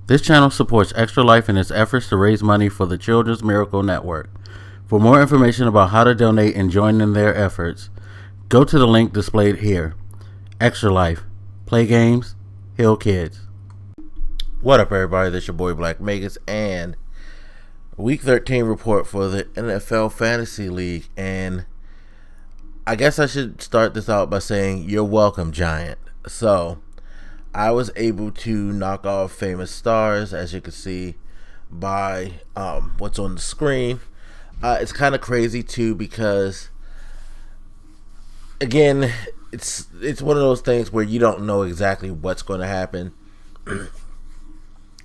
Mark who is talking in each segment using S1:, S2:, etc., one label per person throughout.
S1: This channel supports Extra Life in its efforts to raise money for the Children's Miracle Network. For more information about how to donate and join in their efforts, go to the link displayed here. Extra Life. Play games, heal kids. What up, everybody? This is your boy Black Megas and Week 13 report for the NFL Fantasy League. And I guess I should start this out by saying you're welcome, Giant. So I was able to knock off famous stars, as you can see by what's on the screen. It's kind of crazy too because, again, it's one of those things where you don't know exactly what's going to happen.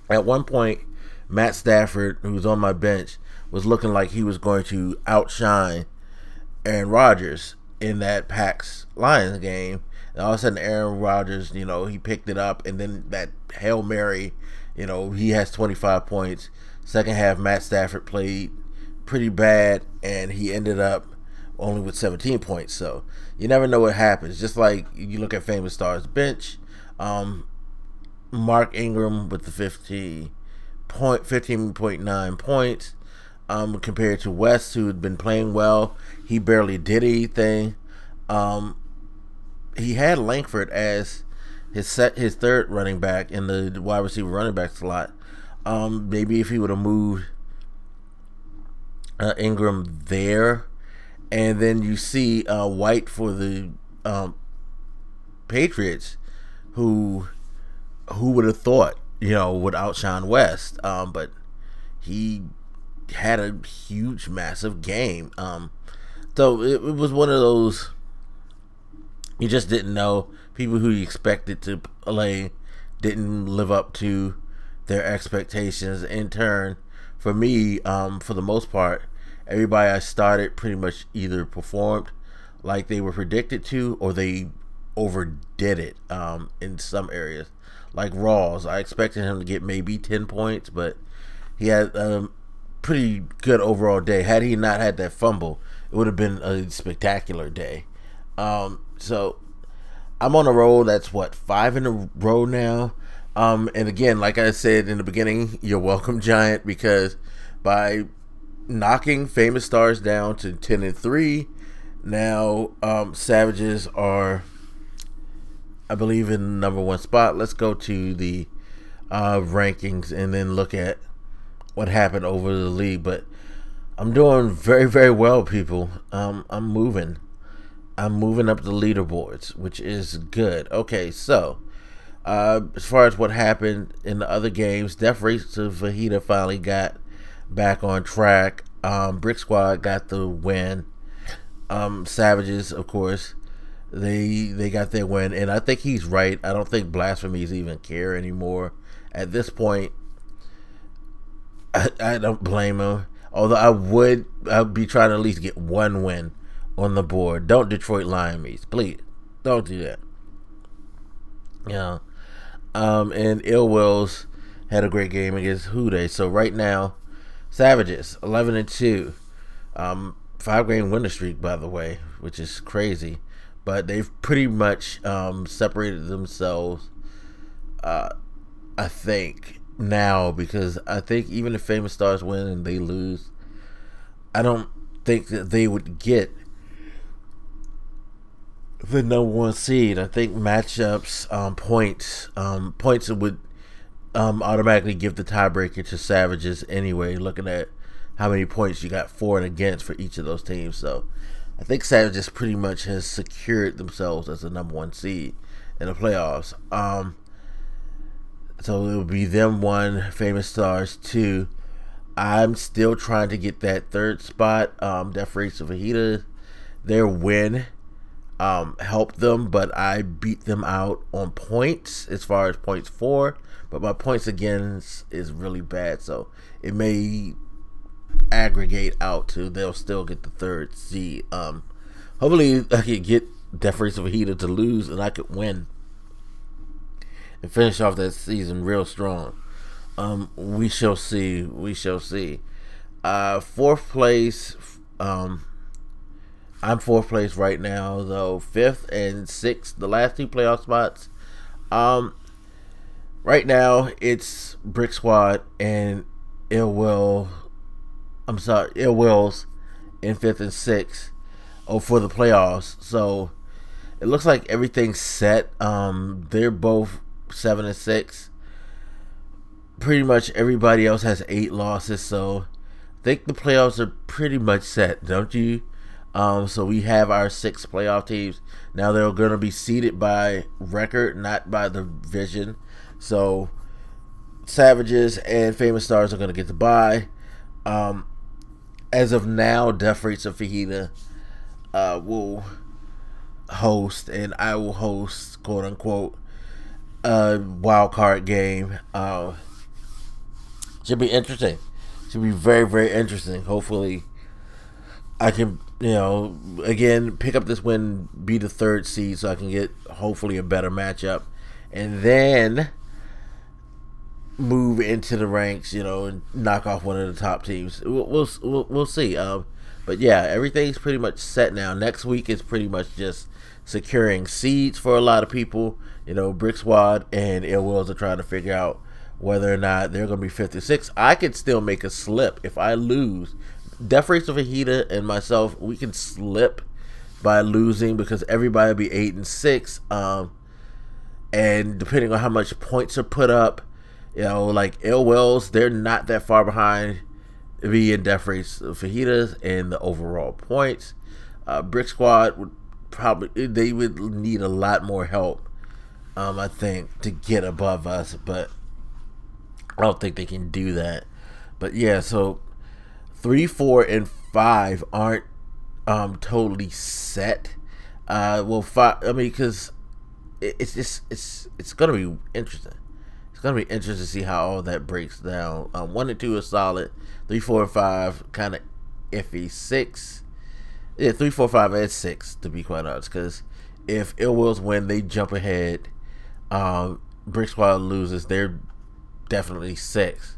S1: At one point, Matt Stafford, who's on my bench, was looking like he was going to outshine Aaron Rodgers in that Pacs-Lions game. And all of a sudden, Aaron Rodgers, he picked it up, and then that Hail Mary, he has 25 points. Second half, Matt Stafford played pretty bad, and he ended up only with 17 points. So you never know what happens. Just like you look at famous stars bench, Mark Ingram with the 15.9 points, compared to West, who had been playing well. He barely did anything. He had Langford as his third running back in the wide receiver running back slot. Maybe if he would have moved Ingram there, and then you see White for the Patriots, who would have thought would outshine West, but he had a huge, massive game. So it was one of those. You just didn't know. People who you expected to play didn't live up to their expectations. In turn, for me, for the most part, everybody I started pretty much either performed like they were predicted to, or they overdid it in some areas. Like Rawls, I expected him to get maybe 10 points, but he had a pretty good overall day. Had he not had that fumble, it would have been a spectacular day. So I'm on a roll that's 5 in a row now. And again, like I said in the beginning, you're welcome, Giant, because by knocking famous stars down to 10-3, now Savages are, I believe, in the number one spot. Let's go to the rankings and then look at what happened over the league. But I'm doing very, very well, people. I'm moving up the leaderboards, which is good. Okay, so as far as what happened in the other games, Death Race to Fajita finally got back on track. Brick Squad got the win. Savages, of course, they got their win, and I think he's right. I don't think Blasphemies even care anymore at this point. I don't blame him. Although I'd be trying to at least get one win on the board. Don't Detroit Lion me, please. Don't do that. And Ill Wills had a great game against Houday. So right now, Savages 11-2, 5-game winning streak, by the way, which is crazy. But they've pretty much separated themselves, I think, now, because I think even if famous stars win and they lose, I don't think that they would get the number one seed. I think matchups, points would automatically give the tiebreaker to Savages anyway, looking at how many points you got for and against for each of those teams. So I think Savages pretty much has secured themselves as the number one seed in the playoffs. So it would be them 1, famous stars 2. I'm still trying to get that third spot. Death Race of Fajita, their win helped them, but I beat them out on points as far as points for. But my points against is really bad, so it may aggregate out to they'll still get the third seed. Hopefully I could get Death Race of Fajita to lose and I could win and finish off that season real strong. We shall see. Fourth place. I'm fourth place right now, though. Fifth and sixth, the last two playoff spots. Right now, it's Brick Squad and Ill Will. I'm sorry, Ill Wills in fifth and sixth. Oh, for the playoffs. So it looks like everything's set. They're both 7 and 6. Pretty much everybody else has 8 losses. So I think the playoffs are pretty much set, don't you? So we have our 6 playoff teams. Now they're going to be seeded by record, not by the division. So Savages and Famous Stars are going to get the bye. As of now, Death Race of Fajita will host, and I will host, quote unquote, a wild card game. Should be interesting. Should be very, very interesting. Hopefully, I can, again, pick up this win, be the 3rd seed, so I can get hopefully a better matchup, and then move into the ranks, and knock off one of the top teams. We'll see. But yeah, everything's pretty much set now. Next week is pretty much just securing seeds for a lot of people. Brick Squad and Ill Wills are trying to figure out whether or not they're going to be 56. I could still make a slip if I lose. Death Race of Fajita and myself, we can slip by losing because everybody will be 8 and 6. And depending on how much points are put up, like Ill Wills, they're not that far behind me and Death Race of Fajitas in the overall points. Brick Squad they would need a lot more help, I think, to get above us, but I don't think they can do that. But yeah, so 3, 4, and 5 aren't totally set. 5. I mean, because it's gonna be interesting. It's gonna be interesting to see how all that breaks down. 1 and 2 is solid. 3, 4, and 5 kind of iffy. 6, 3, 4, 5, and 6 to be quite honest. Because if Ill Wills win, they jump ahead. Brick Squad loses, they're definitely 6.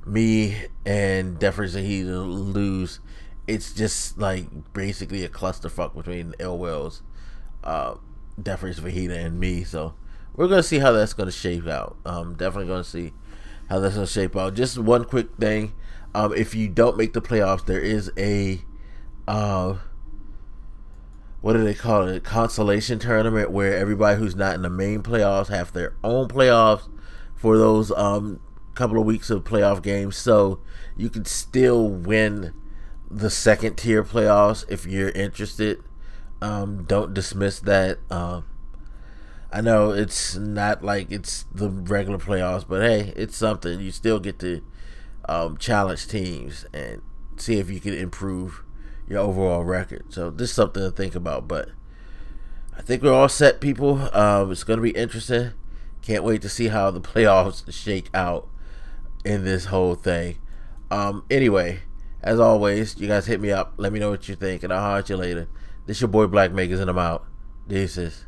S1: Me and Death Race lose. It's just like basically a clusterfuck between Ill Wills, Death Race Fajita, and me. So we're gonna see how that's gonna shape out. Definitely gonna see how that's gonna shape out. Just one quick thing: if you don't make the playoffs, there is a what do they call it? Consolation tournament where everybody who's not in the main playoffs have their own playoffs for those couple of weeks of playoff games. So you can still win the 2nd tier playoffs if you're interested. Don't dismiss that. I know it's not like it's the regular playoffs, but hey, it's something. You still get to challenge teams and see if you can improve your overall record. So this is something to think about. But I think we're all set, people. It's going to be interesting. Can't wait to see how the playoffs shake out in this whole thing. Anyway, as always, you guys hit me up. Let me know what you think, and I'll holler at you later. This your boy Black Makers, and I'm out. Deuces.